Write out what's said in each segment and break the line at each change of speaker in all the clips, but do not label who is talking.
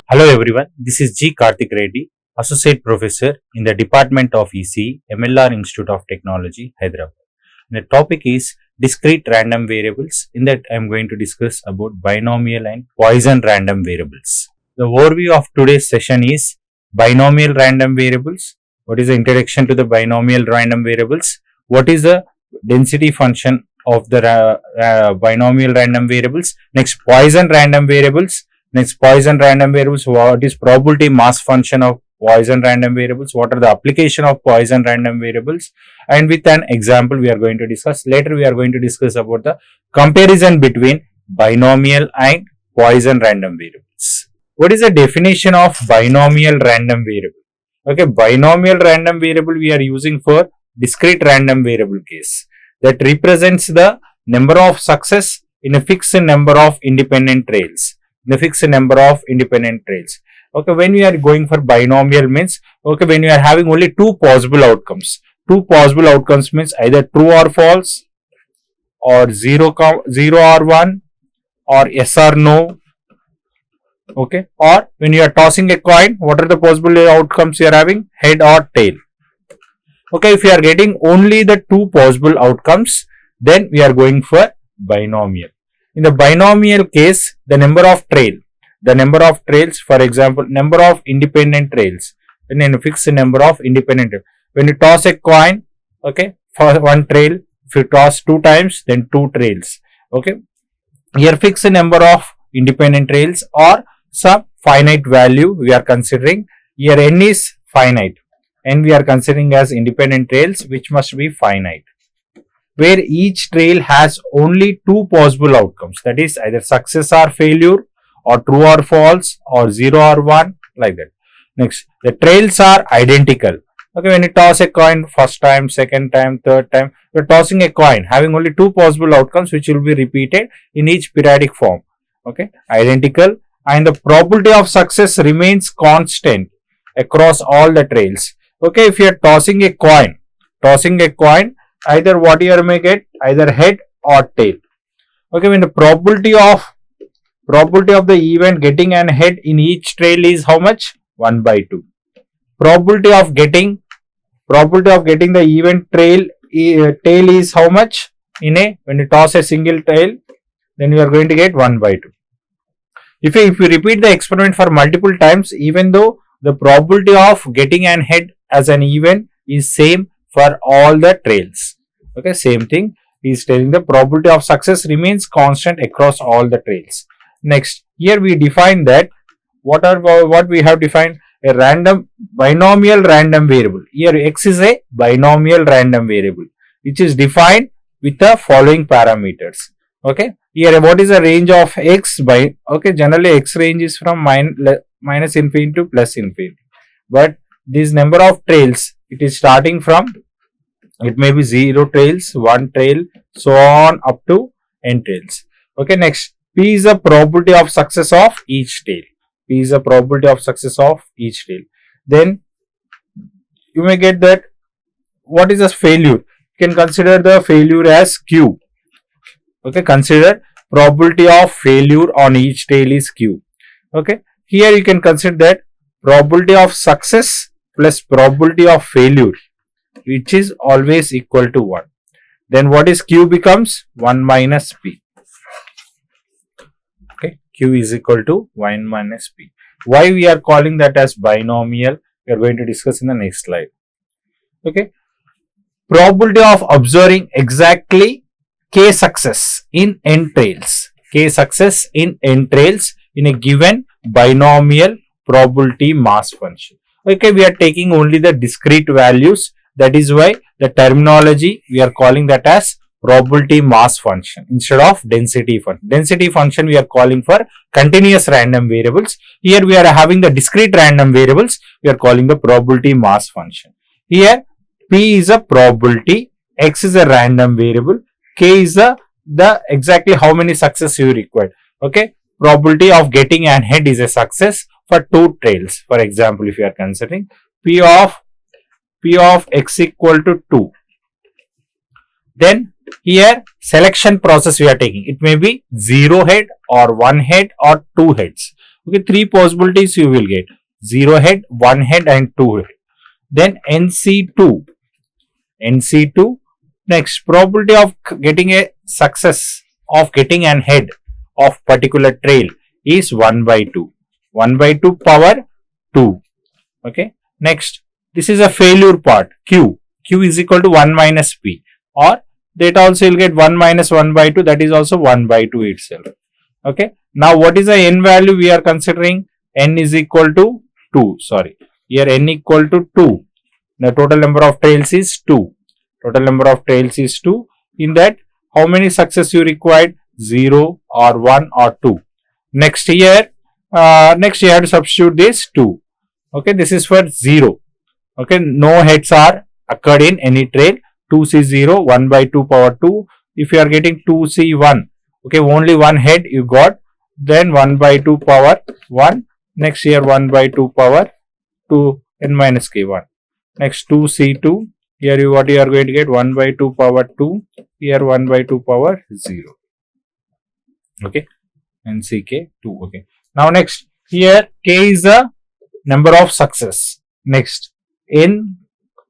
Hello everyone, this is Karthik Reddy, Associate Professor in the Department of ECE, MLR Institute of Technology, Hyderabad. The topic is Discrete Random Variables. In that I am going to discuss about Binomial and Poisson Random Variables. The overview of today's session is Binomial Random Variables. What is the introduction to the Binomial Random Variables? What is the density function of the Binomial Random Variables? Next, Poisson Random Variables. Next, Poisson random variables. What is probability mass function of Poisson random variables? What are the application of Poisson random variables? And with an example, we are going to discuss. Later, we are going to discuss about the comparison between binomial and Poisson random variables. What is the definition of binomial random variable? Okay, binomial random variable we are using for discrete random variable case that represents the number of success in a fixed number of independent trails. Okay, when we are going for binomial means, okay, when you are having only two possible outcomes. Two possible outcomes means either true or false, or 0 or 1, or yes or no. Okay, or when you are tossing a coin, what are the possible outcomes you are having? Head or tail. Okay, if you are getting only the two possible outcomes, then we are going for binomial. In the binomial case, the number of trails, for example, number of independent trails, and then a fixed number of independent trails. When you toss a coin, okay, for one trail, if you toss 2 times, then 2 trails. Okay, here fixed number of independent trails or some finite value we are considering. Here n is finite, and we are considering as independent trails which must be finite, where each trail has only two possible outcomes, that is either success or failure, or true or false, or 0 or 1, like that. Next, the trails are identical. Okay, when you toss a coin first time, second time, third time, you are tossing a coin having only two possible outcomes which will be repeated in each periodic form. Okay, identical, and the probability of success remains constant across all the trails. Okay, if you are tossing a coin, either what you may get, either head or tail. Okay, when the probability of the event getting an head in each trail is how much? 1 by 2. Probability of getting the event tail is how much? When you toss a single tail, then you are going to get 1 by 2. If you repeat the experiment for multiple times, even though the probability of getting an head as an event is same for all the trails. Okay, same thing. He is telling the probability of success remains constant across all the trails. Next, here we define that what we have defined, a binomial random variable. Here x is a binomial random variable which is defined with the following parameters. Okay, here what is the range of x by, okay, generally x range is from minus infinity to plus infinity, but this number of trails, it is starting from, it may be 0 trails, 1 trail, so on up to n trails. Okay, next, P is the probability of success of each tail. Then you may get that what is a failure. You can consider the failure as Q. Okay, consider probability of failure on each tail is Q. Okay, here you can consider that probability of success plus probability of failure, which is always equal to 1. Then what is Q becomes? 1 minus P. Okay, Q is equal to 1 minus P. Why we are calling that as binomial, we are going to discuss in the next slide. Okay, probability of observing exactly K success in n trails. In a given binomial probability mass function. Okay, we are taking only the discrete values. That is why the terminology we are calling that as probability mass function instead of density function. Density function we are calling for continuous random variables. Here we are having the discrete random variables. We are calling the probability mass function. Here P is a probability, X is a random variable, K is the exactly how many success you require. Okay, probability of getting an head is a success for 2 trails. For example, if you are considering P of x equal to 2, then here selection process we are taking. It may be 0 head or 1 head or 2 heads. Okay, 3 possibilities you will get: 0 head, 1 head and 2 head. Then NC2. Next, probability of getting a success of getting an head of particular trail is 1 by 2. 1 by 2 power 2. Okay. Next, this is a failure part. Q is equal to 1 minus P, or that also you'll get 1 minus 1 by 2, that is also 1 by 2 itself. Okay. Now what is the n value we are considering? N is equal to 2. Sorry. Here n equal to 2. The total number of trails is 2. Total number of trails is 2. In that, how many success you required? 0 or 1 or 2. Next here, you have to substitute this 2. Okay, this is for 0. Okay, no heads are occurred in any trail. 2C0, 1 by 2 power 2. If you are getting 2C1, okay, only one head you got, then 1 by 2 power 1. Next here 1 by 2 power 2 n minus k1. Next 2C2, here you what you are going to get 1 by 2 power 2, here 1 by 2 power 0. Okay, and CK2. Okay, now next here K is the number of success. Next N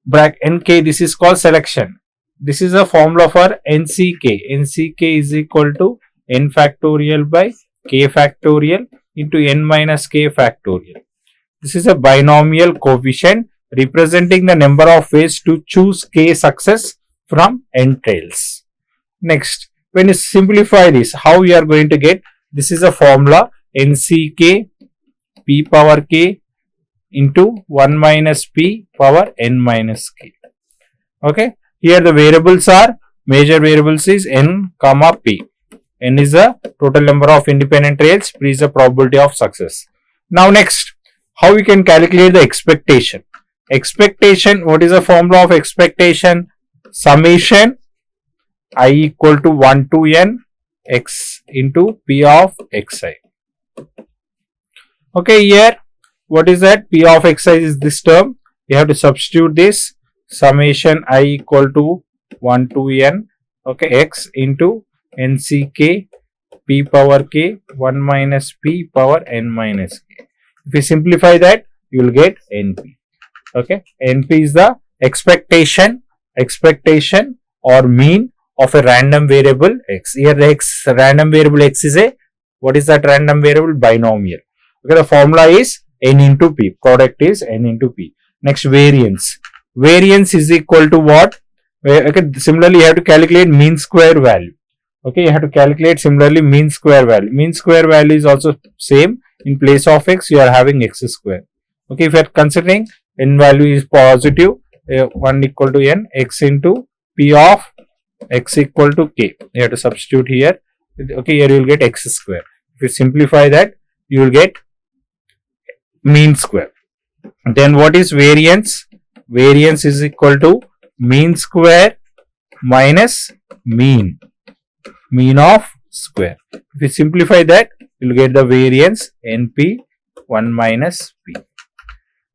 bracket NK, this is called selection. This is a formula for NCK. NCK is equal to N factorial by K factorial into N minus K factorial. This is a binomial coefficient representing the number of ways to choose K success from N trails. Next, when you simplify this, how we are going to get? This is a formula NCK P power K into 1 minus P power N minus K. Okay, here the variables are, major variables is N comma P. N is the total number of independent trails, P is the probability of success. Now next, how we can calculate the expectation? Expectation, what is the formula of expectation? Summation I equal to 1 to N X into P of Xi. Okay, here what is that? P of Xi is this term. You have to substitute this. Summation I equal to 1 to N, okay, X into NCK P power K 1 minus P power N minus K. If you simplify that, you will get NP. Okay, NP is the expectation or mean of a random variable X. Here the random variable X is a, what is that random variable? Binomial. Okay, the formula is N into P. Product is N into P. Next, variance. Variance is equal to what? Okay, similarly you have to calculate mean square value. Okay, you have to calculate similarly mean square value. Mean square value is also same. In place of X, you are having X square. Okay, if you are considering N value is positive, 1 equal to N, X into P of X equal to K. You have to substitute here. Okay, here you will get X square. If you simplify that, you will get mean square. Then what is variance? Variance is equal to mean square minus mean of square. If you simplify that, you will get the variance NP 1 minus P.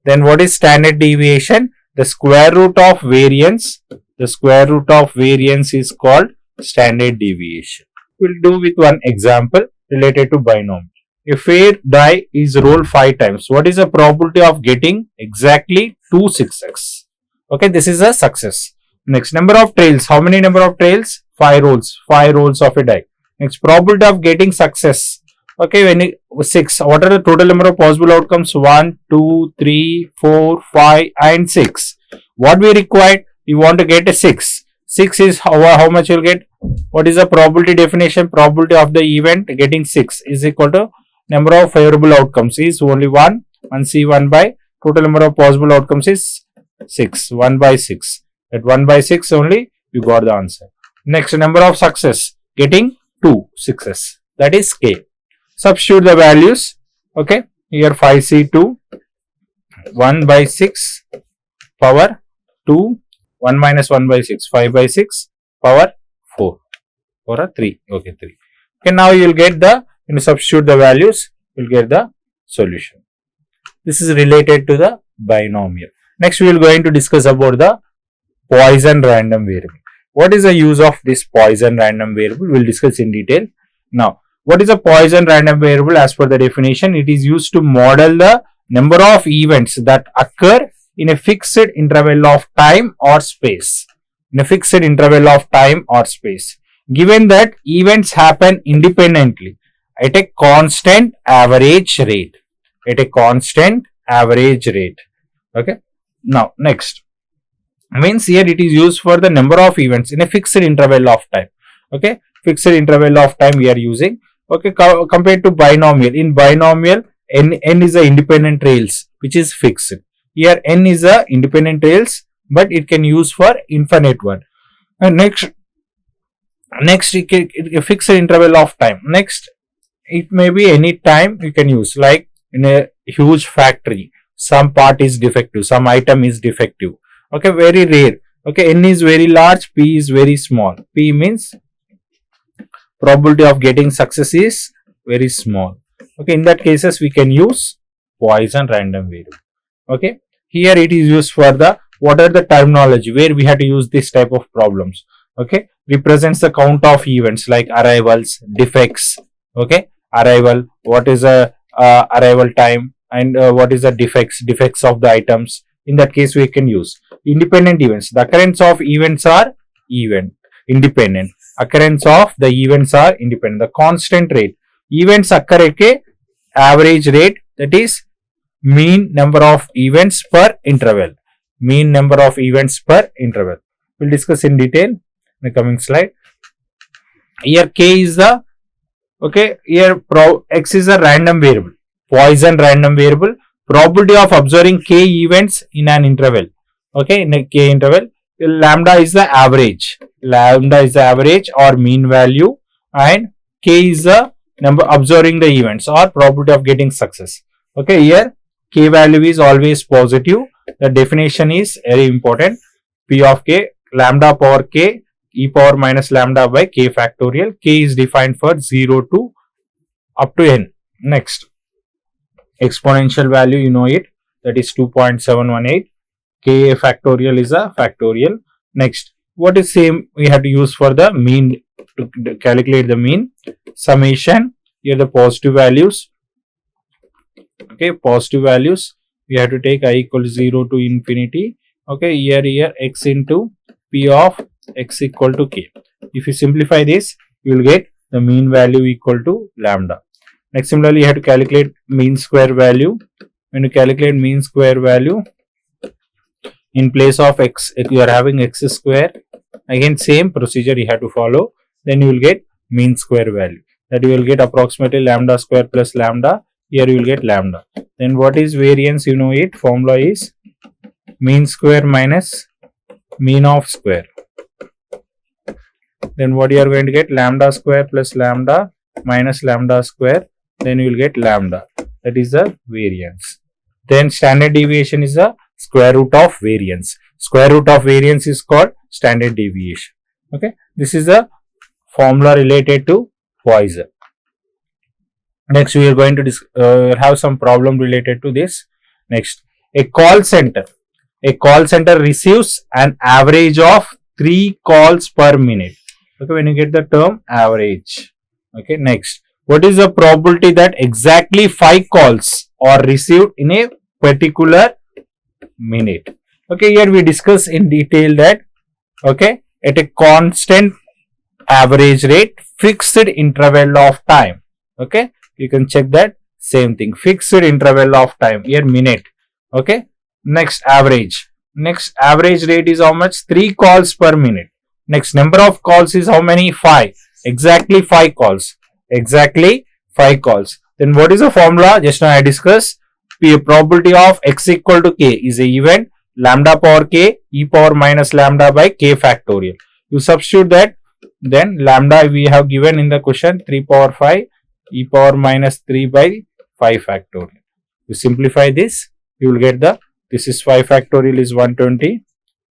Then what is standard deviation? The square root of variance. The square root of variance is called standard deviation. We will do with one example related to binomial. A fair die is rolled 5 times. What is the probability of getting exactly 2 6x? Okay, this is a success. Next, number of trails. How many number of trails? 5 rolls. 5 rolls of a die. Next, probability of getting success. Okay, when it, 6. What are the total number of possible outcomes? 1, 2, 3, 4, 5 and 6. What we required? You want to get a 6. 6 is how much you will get? What is the probability definition? Probability of the event getting 6 is equal to number of favorable outcomes is only 1 and C1 by total number of possible outcomes is 6. 1 by 6. At 1 by 6 only you got the answer. Next, number of success getting 2 6s, that is K. Substitute the values. Okay, here 5C2 1 by 6 power 2, 1 minus 1 by 6, 5 by 6 power 4 or a 3. Okay, 3. Okay, now you will get the, when you substitute the values, you will get the solution. This is related to the binomial. Next, we will going to discuss about the Poisson random variable. What is the use of this Poisson random variable? We will discuss in detail. Now, What is a Poisson random variable? As per the definition, it is used to model the number of events that occur in a fixed interval of time or space. In a fixed interval of time or space. Given that events happen independently at a constant average rate. At a constant average rate. Okay. Now, next. Means here it is used for the number of events in a fixed interval of time. Okay. Fixed interval of time we are using. Okay. Compared to binomial. In binomial, n is the independent rails which is fixed. Here n is the independent rails, but it can use for infinite one. And next a fixed interval of time. Next, it may be any time you can use, like in a huge factory, some part is defective, some item is defective. Okay, very rare. Okay, n is very large, p is very small. P means probability of getting success is very small. Okay, in that cases we can use Poisson random variable. Okay, here it is used for the, what are the terminology where we have to use this type of problems. Okay, represents the count of events like arrivals, defects. Okay, arrival, what is a arrival time, and what is the defects of the items. In that case we can use independent events. The occurrence of events are independent. Occurrence of the events are independent. The constant rate, events occur at a average rate, that is mean number of events per interval. Mean number of events per interval. We'll discuss in detail in the coming slide. Here k is the, okay, here x is a random variable, Poisson random variable, probability of observing k events in an interval. Okay, in a k interval, lambda is the average. Lambda is the average or mean value, and k is the number observing the events or probability of getting success. Okay, here k value is always positive. The definition is very important. P of k, lambda power k, e power minus lambda by k factorial. K is defined for 0 to up to n. Next, exponential value, you know it, that is 2.718. K factorial is a factorial. Next, what is same we have to use for the mean, to calculate the mean? Summation. Here the positive values. Okay, positive values, we have to take I equal to 0 to infinity. Okay, here x into p of x equal to k. If you simplify this, you will get the mean value equal to lambda. Next, similarly, you have to calculate mean square value. When you calculate mean square value, in place of x, if you are having x square, again same procedure you have to follow. Then you will get mean square value. That you will get approximately lambda square plus lambda. Here you will get lambda. Then what is variance? You know it. Formula is mean square minus mean of square. Then what you are going to get? Lambda square plus lambda minus lambda square. Then you will get lambda. That is the variance. Then standard deviation is the square root of variance. Square root of variance is called standard deviation. Okay. This is the formula related to Poisson. Next, we are going to have some problem related to this. Next, a call center. A call center receives an average of 3 calls per minute. Okay, when you get the term average. Okay, next, what is the probability that exactly 5 calls are received in a particular minute? Okay, here we discuss in detail that, okay, at a constant average rate, fixed interval of time. Okay, you can check that same thing, fixed interval of time, here minute. Okay, next average. Next average rate is how much? 3 calls per minute. Next number of calls is how many? 5. Exactly 5 calls. Exactly 5 calls. Then what is the formula? Just now I discussed. Probability of x equal to k is a event, lambda power k, e power minus lambda by k factorial. You substitute that, then lambda we have given in the question 3 power 5, e power minus 3 by 5 factorial. You simplify this, you will get the, this is 5 factorial is 120.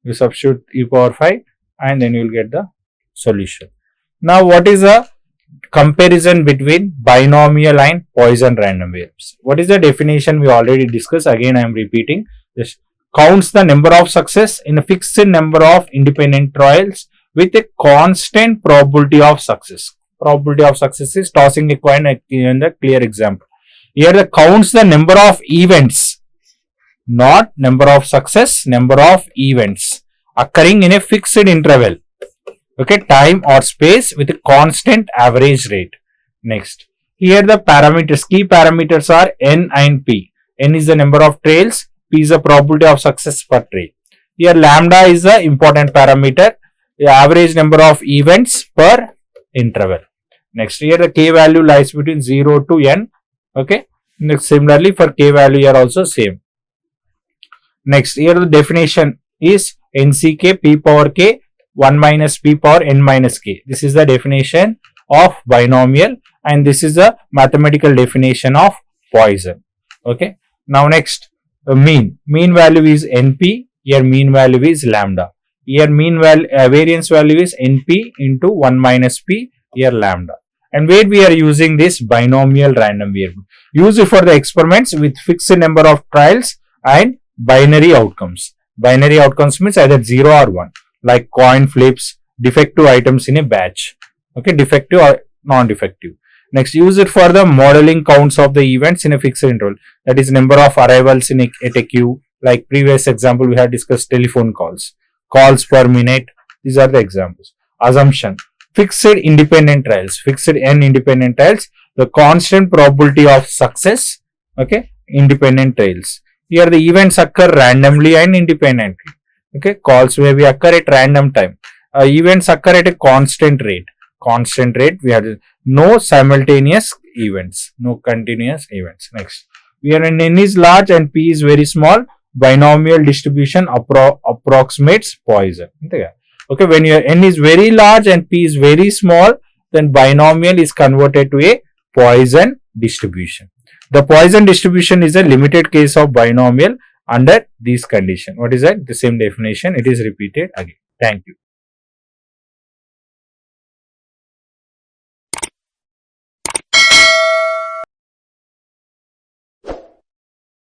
You substitute e power 5 and then you will get the solution. Now what is the comparison between binomial and Poisson random variables? What is the definition? We already discussed. Again I am repeating. This counts the number of success in a fixed number of independent trials with a constant probability of success. probability of success is tossing a coin in the clear example. Here the counts the number of events, not number of success, number of events occurring in a fixed interval, okay, time or space with a constant average rate. Next, here the parameters, key parameters are N and P. N is the number of trails, P is the probability of success per trail. Here lambda is the important parameter, the average number of events per interval. Next, here the k value lies between 0 to n, okay. Next, similarly for k value here also same. Next, here the definition is NCK P power k 1 minus P power n minus k. This is the definition of binomial, and this is the mathematical definition of Poisson. Okay. Now next, mean value is NP. Here mean value is lambda. Here mean value variance value is NP into 1 minus P. Here lambda. And where we are using this binomial random variable, use it for the experiments with fixed number of trials and binary outcomes. Binary outcomes means either 0 or 1, like coin flips, defective items in a batch. Okay, defective or non-defective. Next, use it for the modeling counts of the events in a fixed interval. That is number of arrivals in a queue. Like previous example, we have discussed telephone calls per minute. These are the examples. Assumption: fixed independent trials, fixed n independent trials, the constant probability of success. Okay, independent trials. Here the events occur randomly and independently. Okay, calls may be occur at random time. Events occur at a constant rate. Constant rate. We have no simultaneous events, no continuous events. Next, we are in n is large and p is very small. Binomial distribution approximates Poisson. Okay, when your n is very large and p is very small, then binomial is converted to a Poisson distribution. The Poisson distribution is a limited case of binomial under these conditions. What is that? The same definition. It is repeated again. Thank you.